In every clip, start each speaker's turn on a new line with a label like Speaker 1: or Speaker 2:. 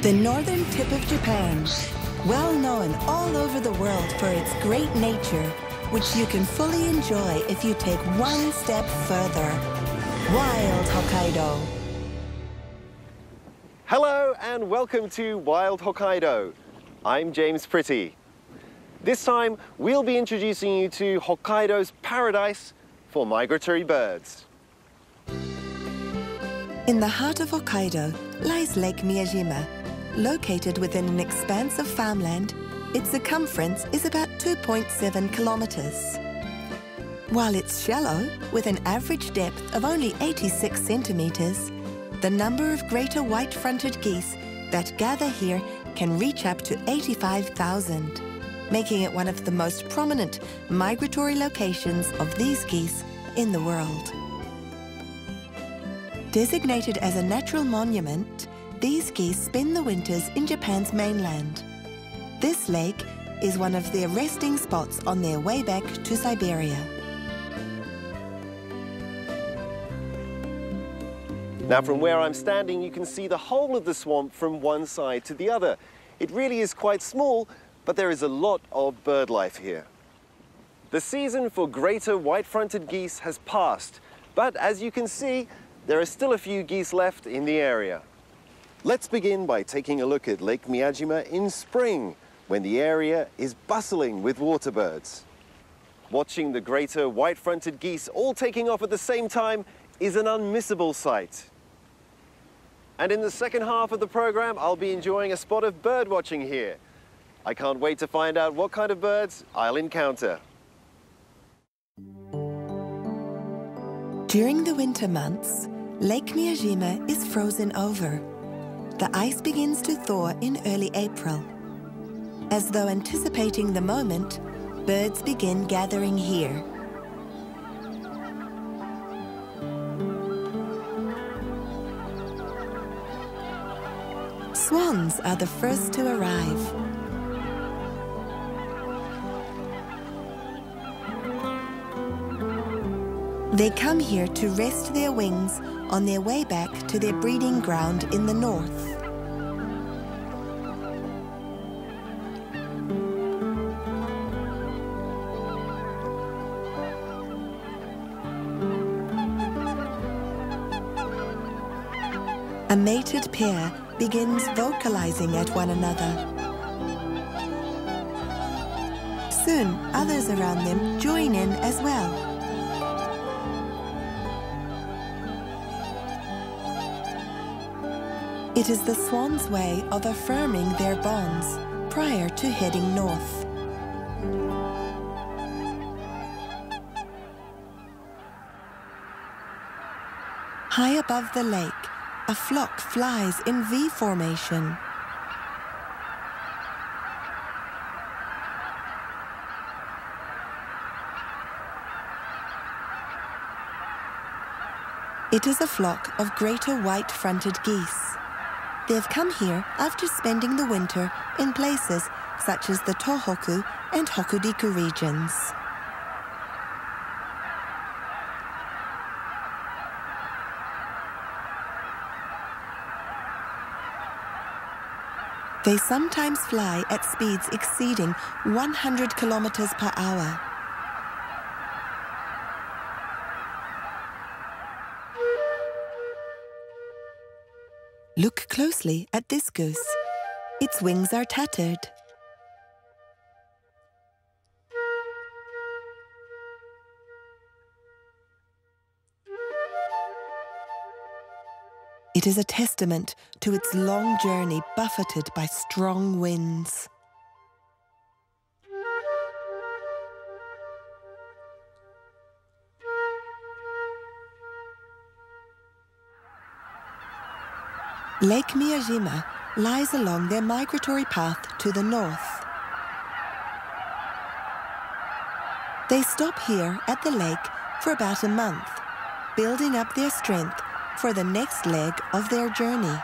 Speaker 1: The northern tip of Japan, well known all over the world for its great nature, which you can fully enjoy if you take one step further. Wild Hokkaido.
Speaker 2: Hello and welcome to Wild Hokkaido. I'm James Pretty. This time we'll be introducing you to Hokkaido's paradise for migratory birds.
Speaker 1: In the heart of Hokkaido lies Lake Miyajima. Located within an expanse of farmland, its circumference is about 2.7 kilometers. While it's shallow, with an average depth of only 86 centimeters, the number of greater white-fronted geese that gather here can reach up to 85,000, making it one of the most prominent migratory locations of these geese in the world. Designated as a natural monument, these geese spend the winters in Japan's mainland. This lake is one of their resting spots on their way back to Siberia.
Speaker 2: Now from where I'm standing, you can see the whole of the swamp from one side to the other. It really is quite small, but there is a lot of bird life here. The season for greater white-fronted geese has passed, but as you can see, there are still a few geese left in the area. Let's begin by taking a look at Lake Miyajima in spring, when the area is bustling with water birds. Watching the greater white-fronted geese all taking off at the same time is an unmissable sight. And in the second half of the program, I'll be enjoying a spot of bird watching here. I can't wait to find out what kind of birds I'll encounter.
Speaker 1: During the winter months, Lake Miyajima is frozen over. The ice begins to thaw in early April. As though anticipating the moment, birds begin gathering here. Swans are the first to arrive. They come here to rest their wings on their way back to their breeding ground in the north. A mated pair begins vocalizing at one another. Soon, others around them join in as well. It is the swans' way of affirming their bonds prior to heading north. High above the lake, a flock flies in V formation. It is a flock of greater white-fronted geese. They've come here after spending the winter in places such as the Tohoku and Hokuriku regions. They sometimes fly at speeds exceeding 100 kilometers per hour. Look closely at this goose. Its wings are tattered. It is a testament to its long journey buffeted by strong winds. Lake Miyajima lies along their migratory path to the north. They stop here at the lake for about a month, building up their strength for the next leg of their journey.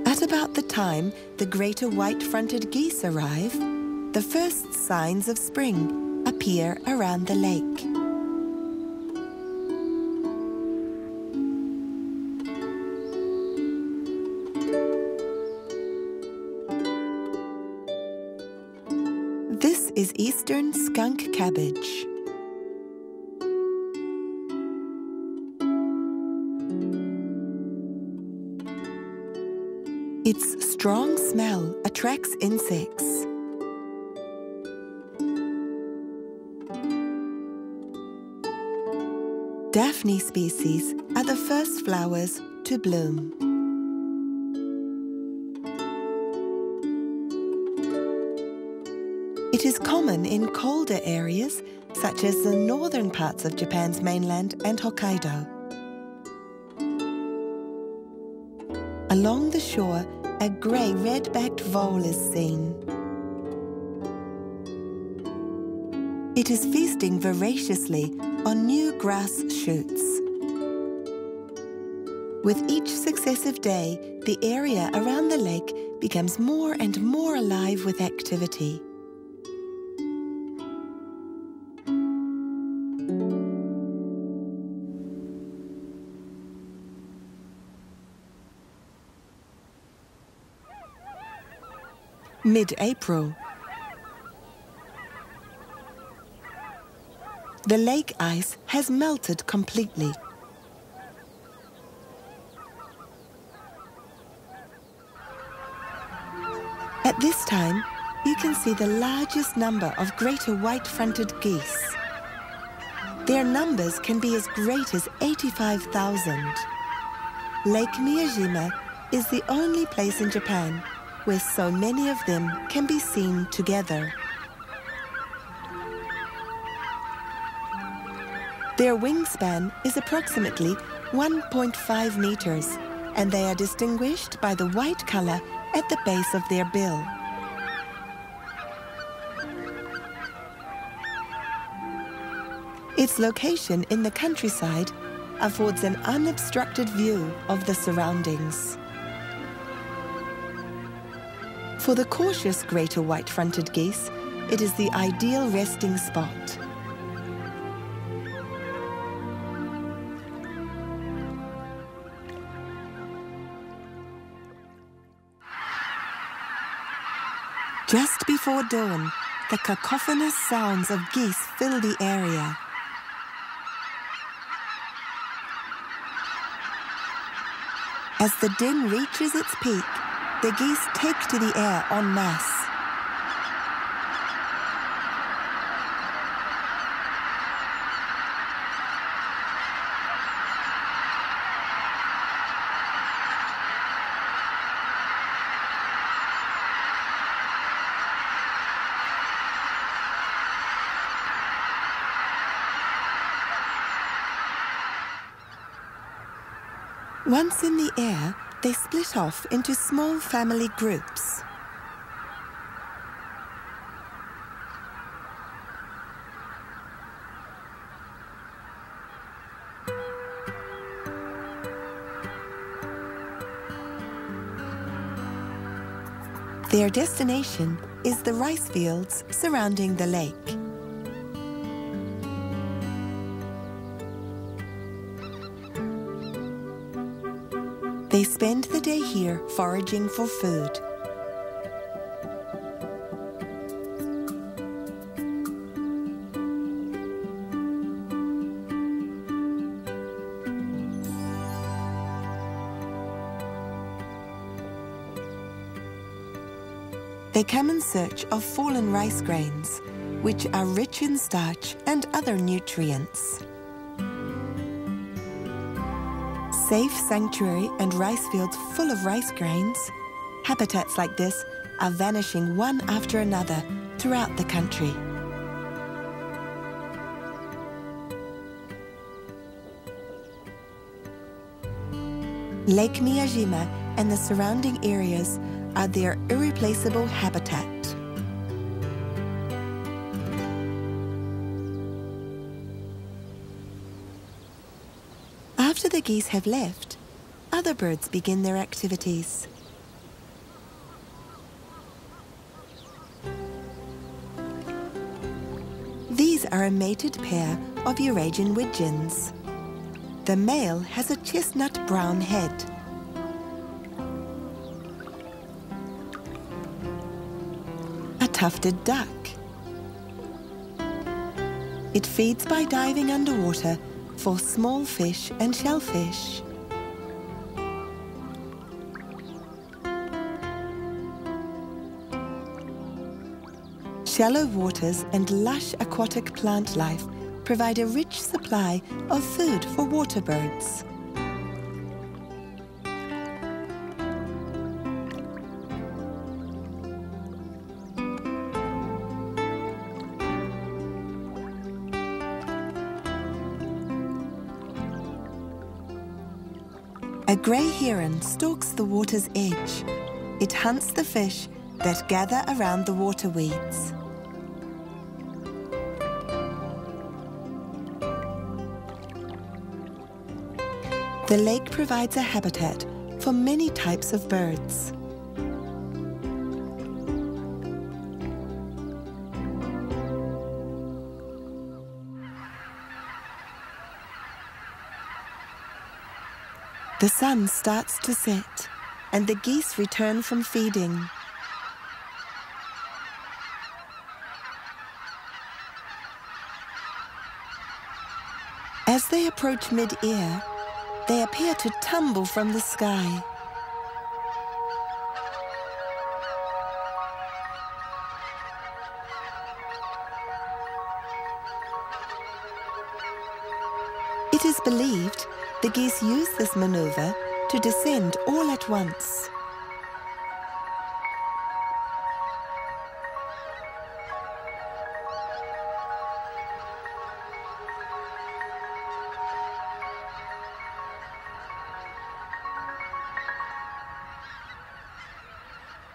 Speaker 1: At about the time the greater white-fronted geese arrive, the first signs of spring appear around the lake. is eastern skunk cabbage. Its strong smell attracts insects. Daphne species are the first flowers to bloom. It is common in colder areas, such as the northern parts of Japan's mainland and Hokkaido. Along the shore, a grey red-backed vole is seen. It is feasting voraciously on new grass shoots. With each successive day, the area around the lake becomes more and more alive with activity. Mid-April. The lake ice has melted completely. At this time, you can see the largest number of greater white-fronted geese. Their numbers can be as great as 85,000. Lake Miyajima is the only place in Japan where so many of them can be seen together. Their wingspan is approximately 1.5 meters, and they are distinguished by the white color at the base of their bill. Its location in the countryside affords an unobstructed view of the surroundings. For the cautious greater white-fronted geese, it is the ideal resting spot. Just before dawn, the cacophonous sounds of geese fill the area. As the din reaches its peak, the geese take to the air en masse. Once in the air, they split off into small family groups. Their destination is the rice fields surrounding the lake. They spend the day here foraging for food. They come in search of fallen rice grains, which are rich in starch and other nutrients. Safe sanctuary and rice fields full of rice grains, habitats like this are vanishing one after another throughout the country. Lake Miyajima and the surrounding areas are their irreplaceable habitat. After the geese have left, other birds begin their activities. These are a mated pair of Eurasian widgeons. The male has a chestnut brown head. A tufted duck, It feeds by diving underwater for small fish and shellfish. Shallow waters and lush aquatic plant life provide a rich supply of food for water birds. A grey heron stalks the water's edge. It hunts the fish that gather around the water weeds. The lake provides a habitat for many types of birds. The sun starts to set, and the geese return from feeding. As they approach mid-air, they appear to tumble from the sky. It is believed the geese use this maneuver to descend all at once.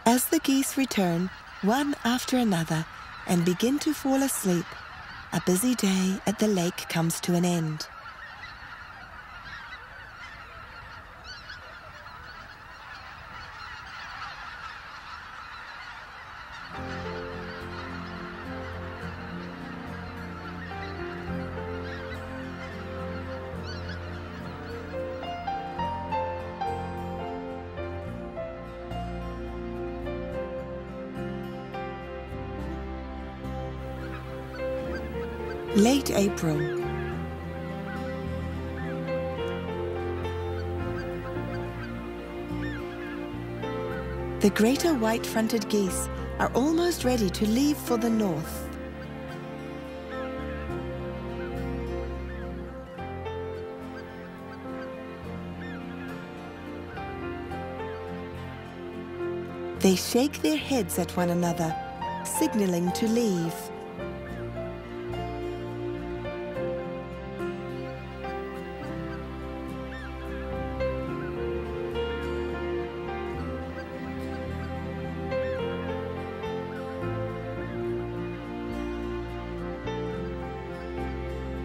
Speaker 1: As the geese return, one after another, and begin to fall asleep, a busy day at the lake comes to an end. Late April. The greater white-fronted geese are almost ready to leave for the north. They shake their heads at one another, signaling to leave.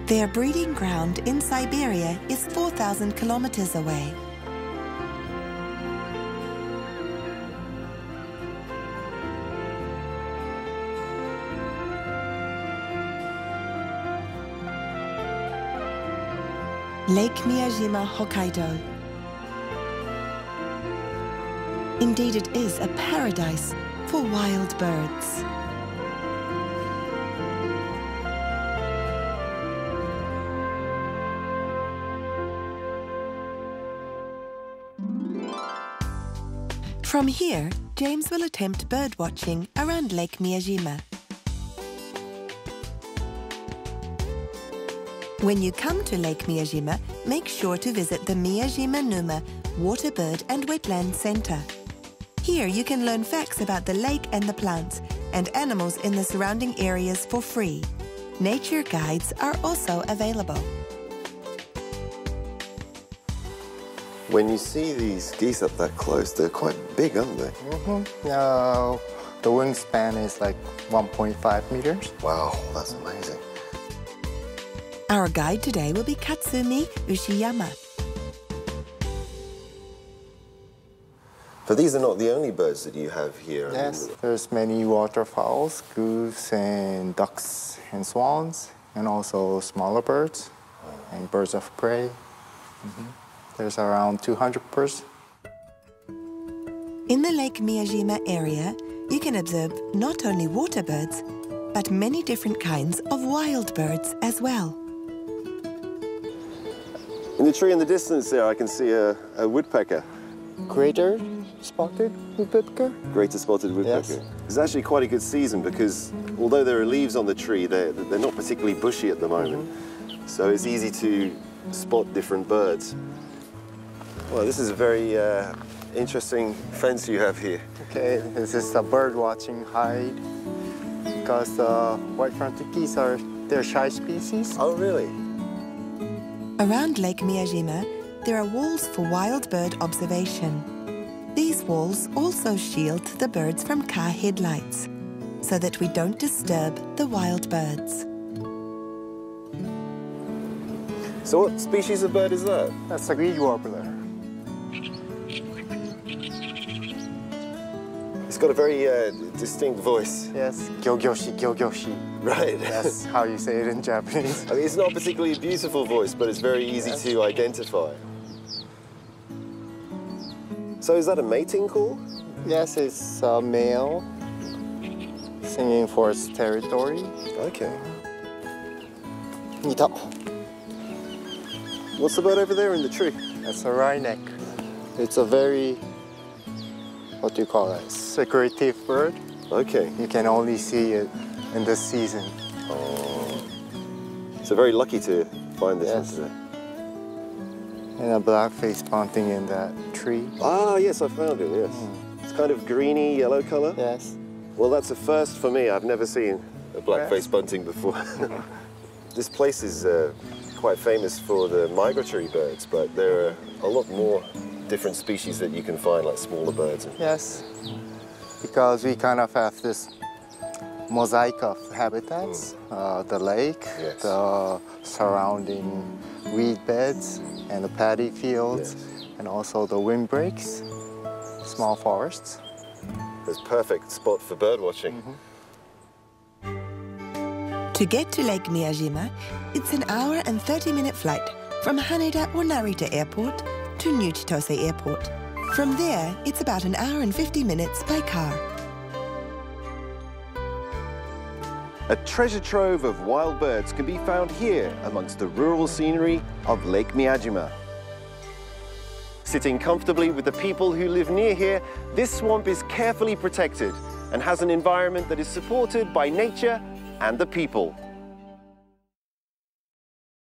Speaker 1: Their breeding ground in Siberia is 4,000 kilometers away. Lake Miyajima, Hokkaido. Indeed, it is a paradise for wild birds. From here, James will attempt birdwatching around Lake Miyajima. When you come to Lake Miyajima, make sure to visit the Miyajima-Numa Waterbird and Wetland Center. Here you can learn facts about the lake and the plants and animals in the surrounding areas for free. Nature guides are also available.
Speaker 2: When you see these geese up that close, they're quite big, aren't they?
Speaker 3: The wingspan is like 1.5 meters.
Speaker 2: Wow, that's amazing.
Speaker 1: Our guide today will be Katsumi Ushiyama.
Speaker 2: But these are not the only birds that you have here.
Speaker 3: Yes, there's many waterfowls, goose and ducks and swans, and also smaller birds and birds of prey. There's around 200 birds.
Speaker 1: In the Lake Miyajima area, you can observe not only water birds, but many different kinds of wild birds as well.
Speaker 2: In the tree in the distance there, I can see a woodpecker.
Speaker 3: Greater spotted woodpecker?
Speaker 2: Greater spotted woodpecker.
Speaker 3: Yes.
Speaker 2: It's actually quite a good season because although there are leaves on the tree, they're not particularly bushy at the moment. So it's easy to spot different birds. Well, this is a very interesting fence you have here.
Speaker 3: Okay, this is the bird watching hide because the white-fronted geese they're shy species.
Speaker 2: Oh, really?
Speaker 1: Around Lake Miyajima, there are walls for wild bird observation. These walls also shield the birds from car headlights, so that we don't disturb the wild birds.
Speaker 2: So what species of bird is that?
Speaker 3: That's a reed warbler.
Speaker 2: It's got a very distinct voice.
Speaker 3: Yes, gyogyoshi, gyogyoshi.
Speaker 2: Right.
Speaker 3: That's how you say it in Japanese.
Speaker 2: I mean, it's not a particularly beautiful voice, but it's very easy to identify. So is that a mating call?
Speaker 3: Yes, it's a male singing for its territory.
Speaker 2: Okay.
Speaker 3: Nita.
Speaker 2: What's the bird over there in the tree?
Speaker 3: That's a wryneck. It's a very, what do you call it, secretive bird.
Speaker 2: Okay.
Speaker 3: You can only see it in this season.
Speaker 2: Oh. So very lucky to find this
Speaker 3: Yes.
Speaker 2: one today.
Speaker 3: And a black-faced bunting in that tree.
Speaker 2: Ah, yes, I found it, yes. It's kind of greeny yellow color.
Speaker 3: Yes.
Speaker 2: Well, that's a first for me. I've never seen a black-faced bunting before. This place is quite famous for the migratory birds, but there are a lot more different species that you can find, like smaller birds.
Speaker 3: Yes, because we kind of have this mosaic of habitats, the lake,
Speaker 2: Yes.
Speaker 3: the surrounding reed beds, and the paddy fields,
Speaker 2: Yes.
Speaker 3: and also the windbreaks, small forests.
Speaker 2: It's a perfect spot for bird watching.
Speaker 1: To get to Lake Miyajima, it's an hour and 30-minute flight from Haneda or Narita Airport to New Chitose Airport. From there, it's about an hour and 50 minutes by car.
Speaker 2: A treasure trove of wild birds can be found here amongst the rural scenery of Lake Miyajima. Sitting comfortably with the people who live near here, this swamp is carefully protected and has an environment that is supported by nature and the people.